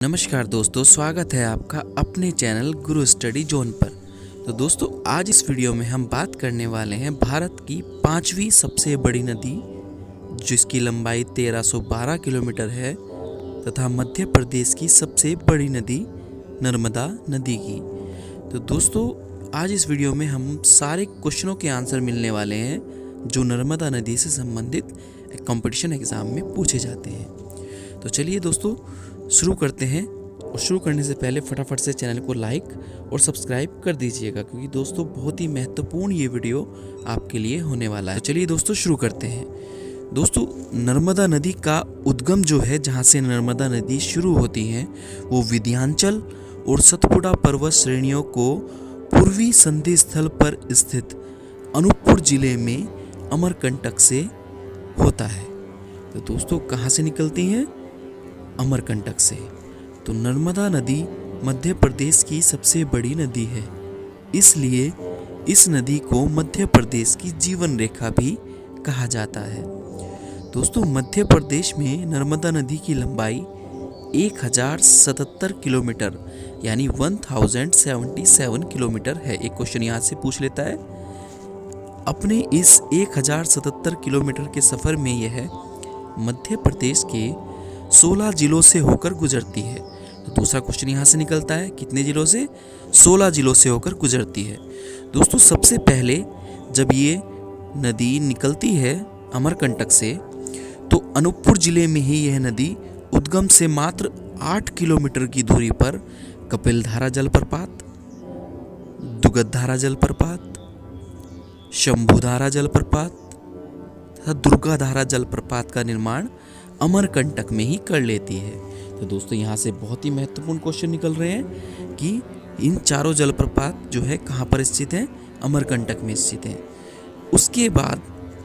नमस्कार दोस्तों, स्वागत है आपका अपने चैनल गुरु स्टडी जोन पर। तो दोस्तों, आज इस वीडियो में हम बात करने वाले हैं भारत की 5वीं सबसे बड़ी नदी, जिसकी लंबाई 1312 किलोमीटर है, तथा मध्य प्रदेश की सबसे बड़ी नदी नर्मदा नदी की। तो दोस्तों, आज इस वीडियो में हम सारे क्वेश्चनों के आंसर मिलने वाले हैं जो नर्मदा नदी से संबंधित कंपटीशन एग्ज़ाम में पूछे जाते हैं। तो चलिए दोस्तों, शुरू करते हैं। और शुरू करने से पहले फटाफट से चैनल को लाइक और सब्सक्राइब कर दीजिएगा, क्योंकि दोस्तों बहुत ही महत्वपूर्ण ये वीडियो आपके लिए होने वाला है। तो चलिए दोस्तों, शुरू करते हैं। दोस्तों, नर्मदा नदी का उद्गम जो है, जहाँ से नर्मदा नदी शुरू होती है, वो विंध्याचल और सतपुड़ा पर्वत श्रेणियों को पूर्वी संधि स्थल पर स्थित अनूपपुर जिले में अमरकंटक से होता है। तो दोस्तों, कहाँ से निकलती हैं? अमरकंटक से। तो नर्मदा नदी मध्य प्रदेश की सबसे बड़ी नदी है, इसलिए इस नदी को मध्य प्रदेश की जीवन रेखा भी कहा जाता है। दोस्तों, मध्य प्रदेश में नर्मदा नदी की लंबाई 1077 किलोमीटर यानी 1077 किलोमीटर है। एक क्वेश्चन यहाँ से पूछ लेता है। अपने इस 1077 किलोमीटर के सफ़र में यह मध्य प्रदेश के 16 जिलों से होकर गुजरती है। तो दूसरा क्वेश्चन यहाँ से निकलता है, कितने जिलों से? 16 जिलों से होकर गुजरती है। दोस्तों, सबसे पहले जब ये नदी निकलती है अमरकंटक से, तो अनूपपुर जिले में ही यह नदी उद्गम से मात्र 8 किलोमीटर की दूरी पर कपिलधारा जलप्रपात, दुगधधारा जलप्रपात, शंभुधारा जलप्रपात तथा दुर्गाधारा जलप्रपात का निर्माण अमरकंटक में ही कर लेती है। तो दोस्तों, यहाँ से बहुत ही महत्वपूर्ण क्वेश्चन निकल रहे हैं कि इन चारों जलप्रपात जो है कहाँ पर स्थित हैं? अमरकंटक में स्थित हैं। उसके बाद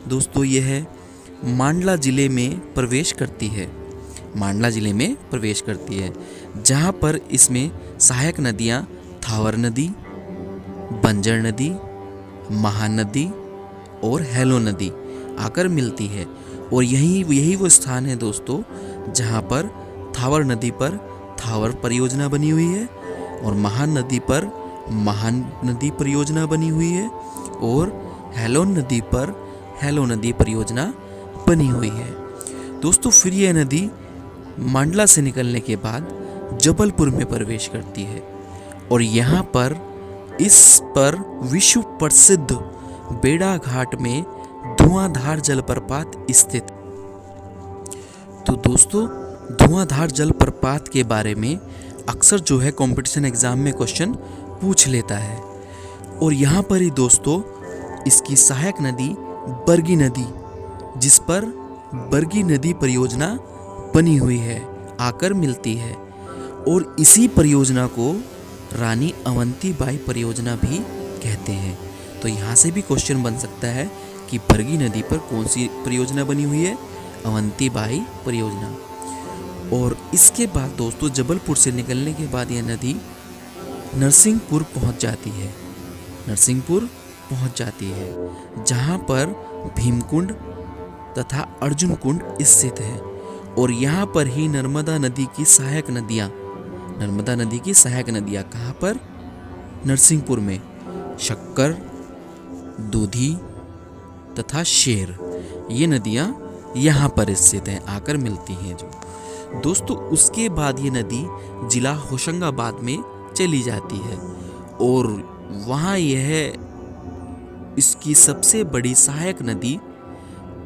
दोस्तों, यह मांडला जिले में प्रवेश करती है। मांडला जिले में प्रवेश करती है, जहाँ पर इसमें सहायक नदियाँ थावर नदी, बंजर नदी, महानदी और हेलो नदी आकर मिलती है। और यही वो स्थान है दोस्तों, जहाँ पर थावर नदी पर थावर परियोजना बनी हुई है, और महान नदी पर महान नदी परियोजना बनी हुई है, और हेलोन नदी पर हेलो नदी परियोजना बनी हुई है। दोस्तों, फिर यह नदी मांडला से निकलने के बाद जबलपुर में प्रवेश करती है, और यहाँ पर इस पर विश्व प्रसिद्ध बेड़ा घाट में धुआंधार जलप्रपात स्थित। तो दोस्तों, धुआंधार जलप्रपात के बारे में अक्सर जो है कंपटीशन एग्जाम में क्वेश्चन पूछ लेता है। और यहाँ पर ही दोस्तों इसकी सहायक नदी बरगी नदी, जिस पर बरगी नदी परियोजना बनी हुई है, आकर मिलती है। और इसी परियोजना को रानी अवंतीबाई परियोजना भी कहते हैं। तो यहाँ से भी क्वेश्चन बन सकता है कि बरगी नदी पर कौन सी परियोजना बनी हुई है? अवंतीबाई परियोजना। और इसके बाद दोस्तों, जबलपुर से निकलने के बाद यह नदी नरसिंहपुर पहुंच जाती है। नरसिंहपुर पहुंच जाती है, जहां पर भीमकुंड तथा अर्जुन कुंड स्थित है। और यहां पर ही नर्मदा नदी की सहायक नदियां कहाँ पर? नरसिंहपुर में शक्कर, दूधी तथा शेर, ये नदियाँ यहाँ पर स्थित हैं, आकर मिलती हैं जो। दोस्तों, उसके बाद ये नदी जिला होशंगाबाद में चली जाती है, और वहाँ यह इसकी सबसे बड़ी सहायक नदी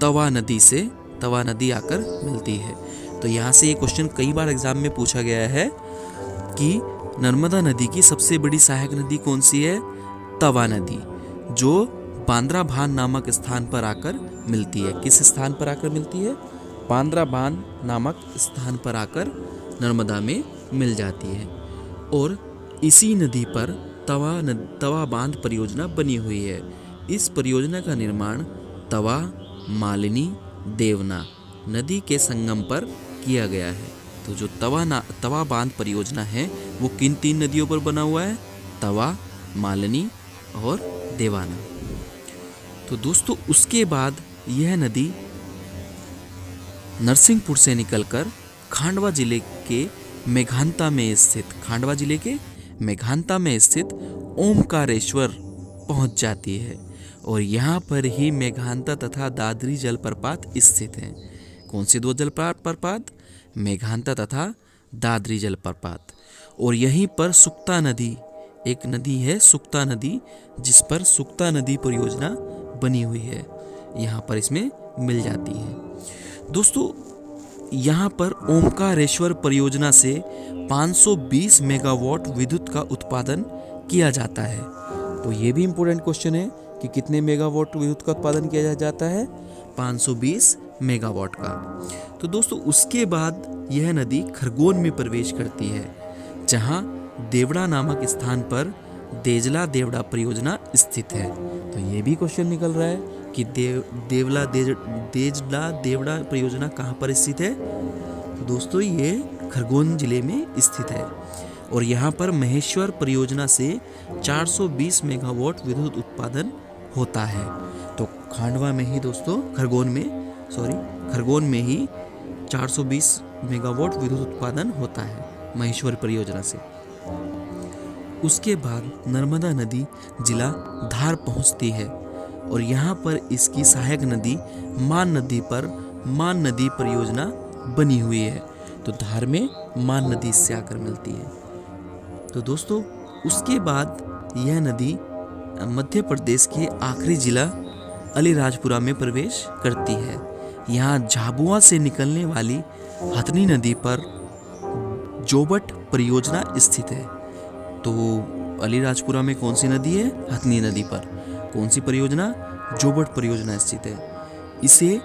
तवा नदी आकर मिलती है। तो यहाँ से ये क्वेश्चन कई बार एग्जाम में पूछा गया है कि नर्मदा नदी की सबसे बड़ी सहायक नदी कौन सी है? तवा नदी, जो बांद्राभान नामक स्थान पर आकर मिलती है। किस स्थान पर आकर मिलती है? बांद्राभान नामक स्थान पर आकर नर्मदा में मिल जाती है। और इसी नदी पर तवा बांध परियोजना बनी हुई है। इस परियोजना का निर्माण तवा, मालिनी, देवना नदी के संगम पर किया गया है। तो जो तवा बांध परियोजना है, वो किन 3 नदियों पर बना हुआ है? तवा, मालिनी और देवाना। तो दोस्तों, उसके बाद यह नदी नरसिंहपुर से निकलकर खांडवा जिले के मेघांता में स्थित, खांडवा जिले के मेघांता में स्थित ओमकारेश्वर पहुंच जाती है और यहाँ पर ही मेघांता तथा दादरी जलप्रपात स्थित हैं। कौन सी दो जलप्रपात? मेघांता तथा दादरी जलप्रपात। और यहीं पर सुक्ता नदी, एक नदी है सुक्ता नदी, जिस पर सुक्ता नदी परियोजना बनी हुई है, यहाँ पर इसमें मिल जाती है। दोस्तों यहाँ पर ओमकारेश्वर परियोजना से 520 मेगावाट विद्युत का उत्पादन किया जाता है। तो ये भी इम्पोर्टेंट क्वेश्चन है कि कितने मेगावाट विद्युत का उत्पादन किया जाता है? 520 मेगावाट का। तो दोस्तों उसके बाद यह नदी खरगोन में प्रवेश करती है, जहां देवड़ा नामक स्थान पर देजला देवड़ा परियोजना स्थित है। तो ये भी क्वेश्चन निकल रहा है कि देजला देवड़ा परियोजना कहाँ पर स्थित है? तो दोस्तों ये खरगोन जिले में स्थित है और यहाँ पर महेश्वर परियोजना से 420 मेगावाट विद्युत उत्पादन होता है। तो खांडवा में ही दोस्तों खरगोन में ही 420 मेगावाट विद्युत उत्पादन होता है महेश्वर परियोजना से। उसके बाद नर्मदा नदी जिला धार पहुंचती है और यहाँ पर इसकी सहायक नदी मान नदी परियोजना बनी हुई है। तो धार में मान नदी इससे आकर मिलती है। तो दोस्तों उसके बाद यह नदी मध्य प्रदेश के आखिरी जिला अलीराजपुरा में प्रवेश करती है। यहाँ झाबुआ से निकलने वाली हथनी नदी पर जोबट परियोजना स्थित है। तो अलीराजपुरा में कौन सी नदी है? हथनी नदी पर कौन सी परियोजना? जोबट परियोजना स्थित है। इसे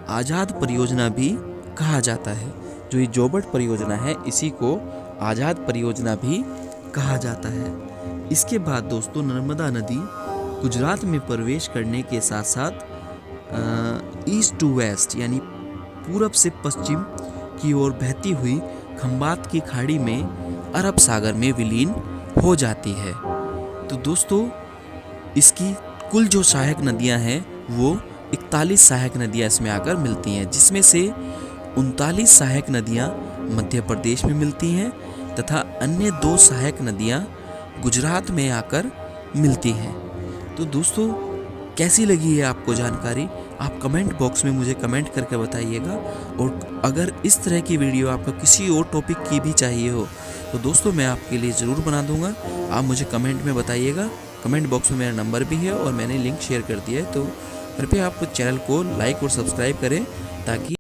आजाद परियोजना भी कहा जाता है। जो ये जोबट परियोजना है इसी को आजाद परियोजना भी कहा जाता है। इसके बाद दोस्तों नर्मदा नदी गुजरात में प्रवेश करने के साथ साथ ईस्ट टू वेस्ट यानी पूरब से पश्चिम की ओर बहती हुई खंबात की खाड़ी में अरब सागर में विलीन हो जाती है। तो दोस्तों इसकी कुल जो सहायक नदियां हैं वो 41 सहायक नदियां इसमें आकर मिलती हैं, जिसमें से 39 सहायक नदियां मध्य प्रदेश में मिलती हैं तथा अन्य 2 सहायक नदियां गुजरात में आकर मिलती हैं। तो दोस्तों कैसी लगी है आपको जानकारी? आप कमेंट बॉक्स में मुझे कमेंट करके बताइएगा। और अगर इस तरह की वीडियो आपको किसी और टॉपिक की भी चाहिए हो तो दोस्तों मैं आपके लिए ज़रूर बना दूंगा। आप मुझे कमेंट में बताइएगा। कमेंट बॉक्स में मेरा नंबर भी है और मैंने लिंक शेयर कर दिया है। तो कृपया आप चैनल को लाइक और सब्सक्राइब करें ताकि